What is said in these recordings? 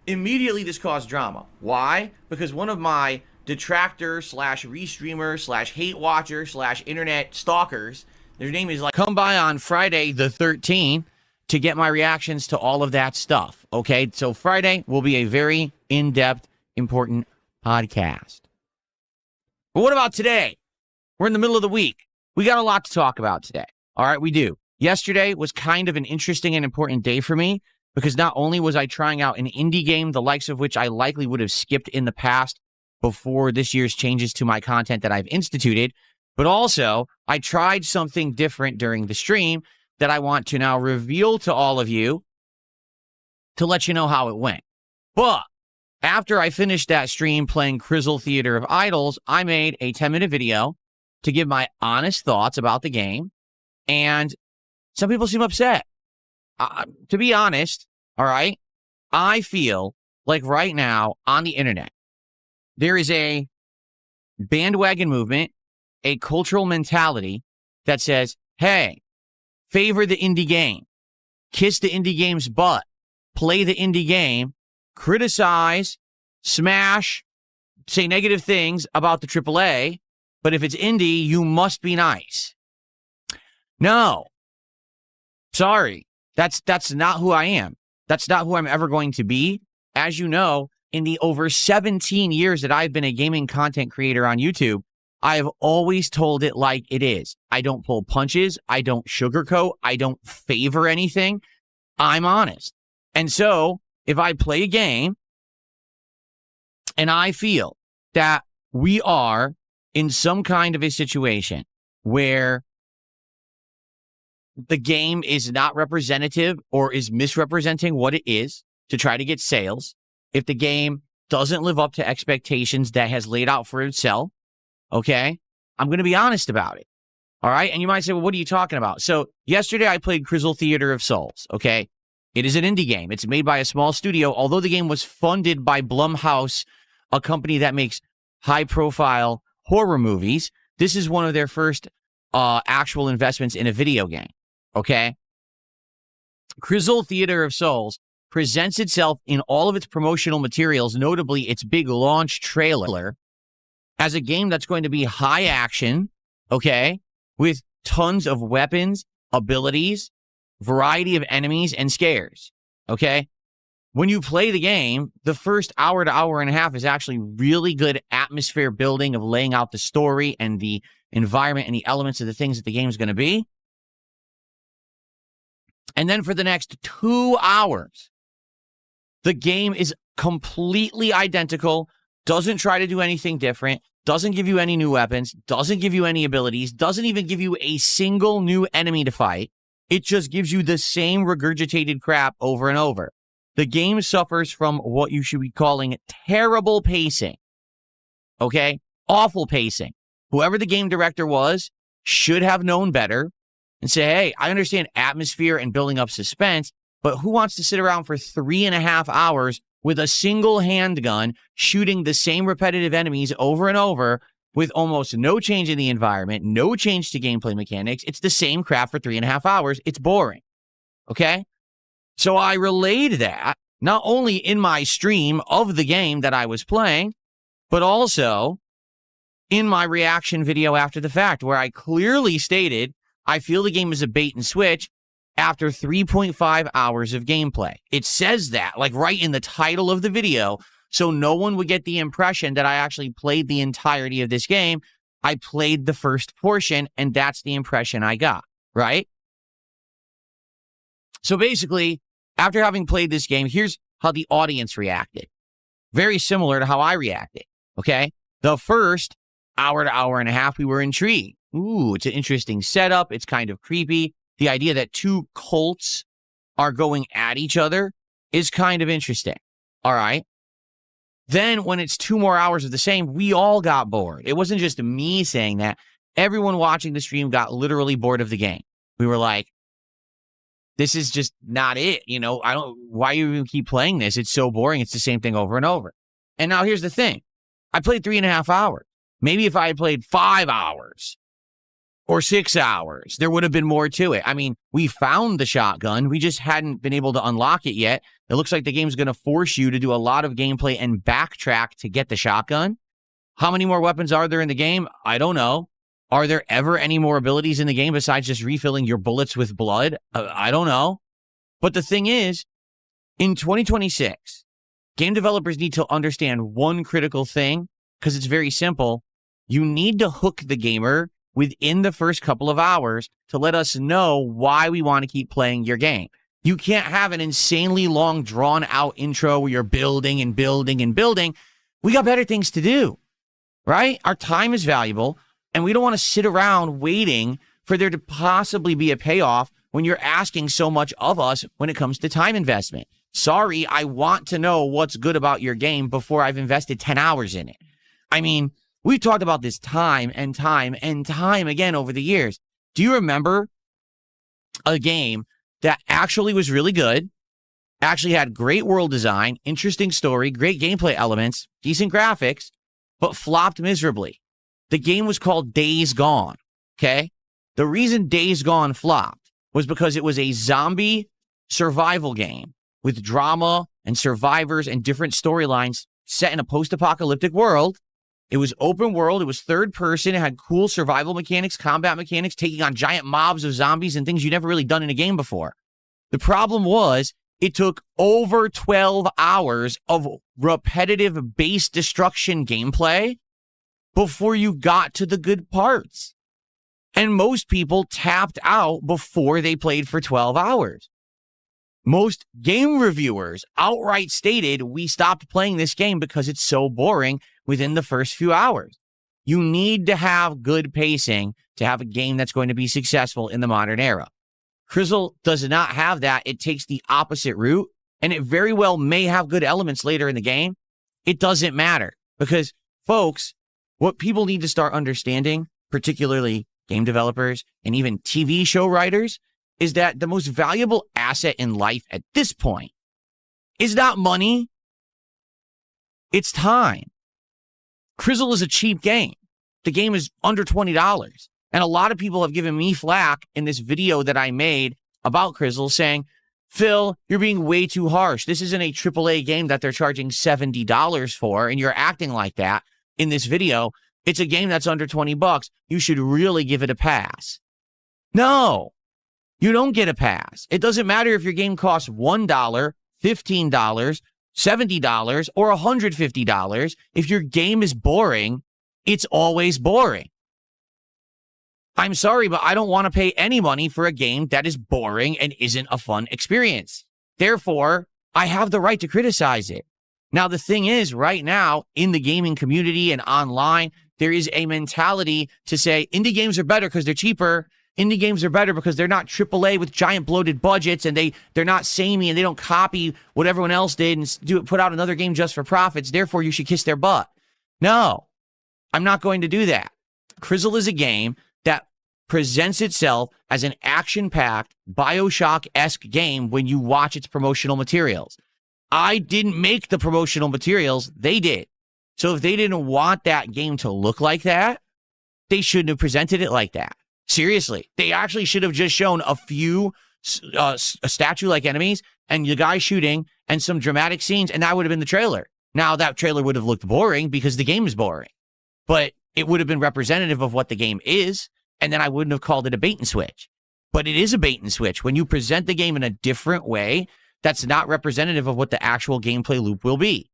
Immediately this caused drama. Why? Because one of my detractors slash restreamers slash hate watchers slash internet stalkers, their name is like, come by on Friday the 13th to get my reactions to all of that stuff. Okay, so Friday will be a very in-depth, important podcast. But what about today? We're in the middle of the week. We got a lot to talk about today. All right, we do. Yesterday was kind of an interesting and important day for me because not only was I trying out an indie game, the likes of which I likely would have skipped in the past before this year's changes to my content that I've instituted, but also I tried something different during the stream that I want to now reveal to all of you to let you know how it went. But after I finished that stream playing Crizle Theater of Idols, I made a 10-minute video to give my honest thoughts about the game, and some people seem upset. To be honest, all right, I feel like right now on the internet, there is a bandwagon movement, a cultural mentality that says, hey, favor the indie game, kiss the indie game's butt, play the indie game, criticize, smash, say negative things about the AAA, but if it's indie, you must be nice. No. Sorry. That's not who I am. That's not who I'm ever going to be. As you know, in the over 17 years that I've been a gaming content creator on YouTube, I have always told it like it is. I don't pull punches. I don't sugarcoat. I don't favor anything. I'm honest. And so if I play a game and I feel that we are in some kind of a situation where the game is not representative or is misrepresenting what it is to try to get sales, if the game doesn't live up to expectations that has laid out for itself, okay, I'm going to be honest about it. All right. And you might say, well, what are you talking about? So yesterday I played Crizle Theater of Souls. Okay. It is an indie game. It's made by a small studio, although the game was funded by Blumhouse, a company that makes high profile horror movies. This is one of their first actual investments in a video game. Okay. Crizle Theater of Souls presents itself in all of its promotional materials, notably its big launch trailer, as a game that's going to be high action, okay, with tons of weapons, abilities, variety of enemies, and scares, okay? When you play the game, the first hour to hour and a half is actually really good atmosphere building of laying out the story and the environment and the elements of the things that the game is going to be. And then for the next 2 hours, the game is completely identical, doesn't try to do anything different, doesn't give you any new weapons, doesn't give you any abilities, doesn't even give you a single new enemy to fight. It just gives you the same regurgitated crap over and over. The game suffers from what you should be calling terrible pacing. Okay? Awful pacing. Whoever the game director was should have known better and say, hey, I understand atmosphere and building up suspense, but who wants to sit around for 3.5 hours with a single handgun shooting the same repetitive enemies over and over with almost no change in the environment, no change to gameplay mechanics? It's the same crap for 3.5 hours. It's boring. Okay? So I relayed that not only in my stream of the game that I was playing, but also in my reaction video after the fact, where I clearly stated I feel the game is a bait and switch after 3.5 hours of gameplay. It says that, like right in the title of the video, so no one would get the impression that I actually played the entirety of this game. I played the first portion, and that's the impression I got, right? So basically, after having played this game, here's how the audience reacted. Very similar to how I reacted, okay? The first hour to hour and a half, we were intrigued. Ooh, it's an interesting setup. It's kind of creepy. The idea that two cults are going at each other is kind of interesting, all right? Then when it's 2 more hours of the same, we all got bored. It wasn't just me saying that. Everyone watching the stream got literally bored of the game. We were like, this is just not it. You know, why you even keep playing this? It's so boring. It's the same thing over and over. And now here's the thing. I played 3.5 hours. Maybe if I had played 5 hours or 6 hours, there would have been more to it. I mean, we found the shotgun. We just hadn't been able to unlock it yet. It looks like the game's going to force you to do a lot of gameplay and backtrack to get the shotgun. How many more weapons are there in the game? I don't know. Are there ever any more abilities in the game besides just refilling your bullets with blood? I don't know. But the thing is, in 2026, game developers need to understand one critical thing, because it's very simple. You need to hook the gamer within the first couple of hours to let us know why we want to keep playing your game. You can't have an insanely long, drawn-out intro where you're building and building and building. We got better things to do, right? Our time is valuable, and we don't want to sit around waiting for there to possibly be a payoff when you're asking so much of us when it comes to time investment. Sorry, I want to know what's good about your game before I've invested 10 hours in it. I mean, we've talked about this time and time and time again over the years. Do you remember a game that actually was really good, actually had great world design, interesting story, great gameplay elements, decent graphics, but flopped miserably? The game was called Days Gone, okay? The reason Days Gone flopped was because it was a zombie survival game with drama and survivors and different storylines set in a post-apocalyptic world. It was open world. It was third person. It had cool survival mechanics, combat mechanics, taking on giant mobs of zombies and things you'd never really done in a game before. The problem was it took over 12 hours of repetitive base destruction gameplay before you got to the good parts. And most people tapped out before they played for 12 hours. Most game reviewers outright stated, we stopped playing this game because it's so boring within the first few hours. You need to have good pacing to have a game that's going to be successful in the modern era. Crizle does not have that. It takes the opposite route, and it very well may have good elements later in the game. It doesn't matter because, folks, what people need to start understanding, particularly game developers and even TV show writers, is that the most valuable asset in life at this point is not money, it's time. Crizle is a cheap game. The game is under $20. And a lot of people have given me flack in this video that I made about Crizle saying, Phil, you're being way too harsh. This isn't a AAA game that they're charging $70 for, and you're acting like that in this video. It's a game that's under $20. You should really give it a pass. No, you don't get a pass. It doesn't matter if your game costs $1, $15, $70, or $150. If your game is boring, it's always boring. I'm sorry, but I don't want to pay any money for a game that is boring and isn't a fun experience. Therefore, I have the right to criticize it. Now, the thing is, right now, in the gaming community and online, there is a mentality to say indie games are better because they're cheaper. Indie games are better because they're not AAA with giant bloated budgets, and they're not samey, and they don't copy what everyone else did and put out another game just for profits. Therefore, you should kiss their butt. No, I'm not going to do that. Crizle is a game that presents itself as an action-packed, BioShock-esque game when you watch its promotional materials. I didn't make the promotional materials. They did. So if they didn't want that game to look like that, they shouldn't have presented it like that. Seriously, they actually should have just shown a few statue-like enemies and the guy shooting and some dramatic scenes, and that would have been the trailer. Now, that trailer would have looked boring because the game is boring, but it would have been representative of what the game is, and then I wouldn't have called it a bait and switch. But it is a bait and switch. When you present the game in a different way, that's not representative of what the actual gameplay loop will be.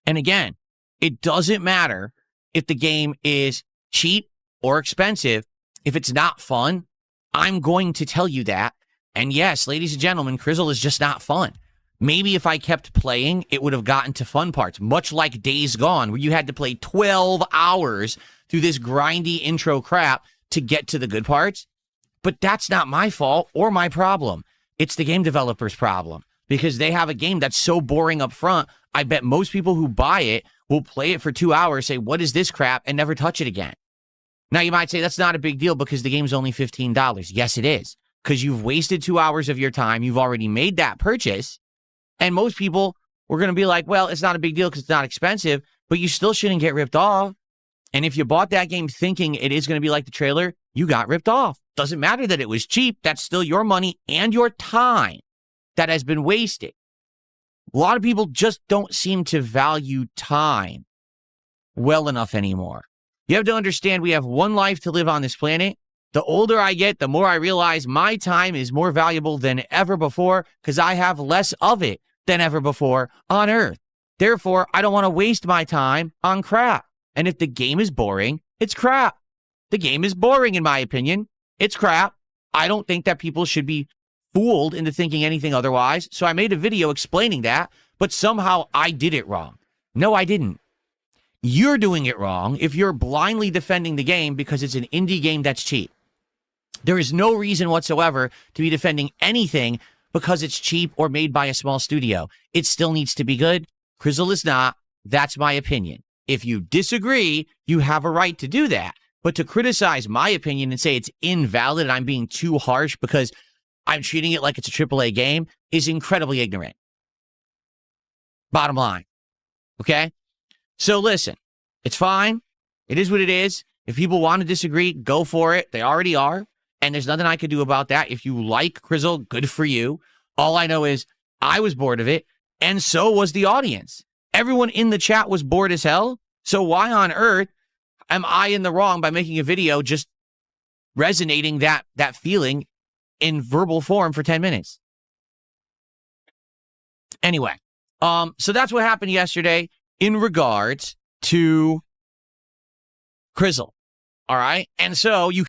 And again, it doesn't matter if the game is cheap or expensive. If it's not fun, I'm going to tell you that. And yes, ladies and gentlemen, Crizle is just not fun. Maybe if I kept playing, it would have gotten to fun parts, much like Days Gone, where you had to play 12 hours through this grindy intro crap to get to the good parts. But that's not my fault or my problem. It's the game developer's problem, because they have a game that's so boring up front. I bet most people who buy it will play it for 2 hours, say, what is this crap, and never touch it again. Now, you might say that's not a big deal because the game's only $15. Yes, it is, because you've wasted 2 hours of your time. You've already made that purchase. And most people were going to be like, well, it's not a big deal because it's not expensive, but you still shouldn't get ripped off. And if you bought that game thinking it is going to be like the trailer, you got ripped off. Doesn't matter that it was cheap. That's still your money and your time that has been wasted. A lot of people just don't seem to value time well enough anymore. You have to understand we have one life to live on this planet. The older I get, the more I realize my time is more valuable than ever before because I have less of it than ever before on Earth. Therefore, I don't want to waste my time on crap. And if the game is boring, it's crap. The game is boring, in my opinion. It's crap. I don't think that people should be fooled into thinking anything otherwise. So I made a video explaining that, but somehow I did it wrong. No, I didn't. You're doing it wrong if you're blindly defending the game because it's an indie game that's cheap. There is no reason whatsoever to be defending anything because it's cheap or made by a small studio. It still needs to be good. Crizle is not. That's my opinion. If you disagree, you have a right to do that. But to criticize my opinion and say it's invalid and I'm being too harsh because I'm treating it like it's a AAA game is incredibly ignorant. Bottom line. Okay? So listen, it's fine. It is what it is. If people want to disagree, go for it. They already are. And there's nothing I could do about that. If you like Crizle, good for you. All I know is I was bored of it, and so was the audience. Everyone in the chat was bored as hell. So why on earth am I in the wrong by making a video just resonating that feeling in verbal form for 10 minutes? Anyway, so that's what happened yesterday in regards to Crizle. All right. And so you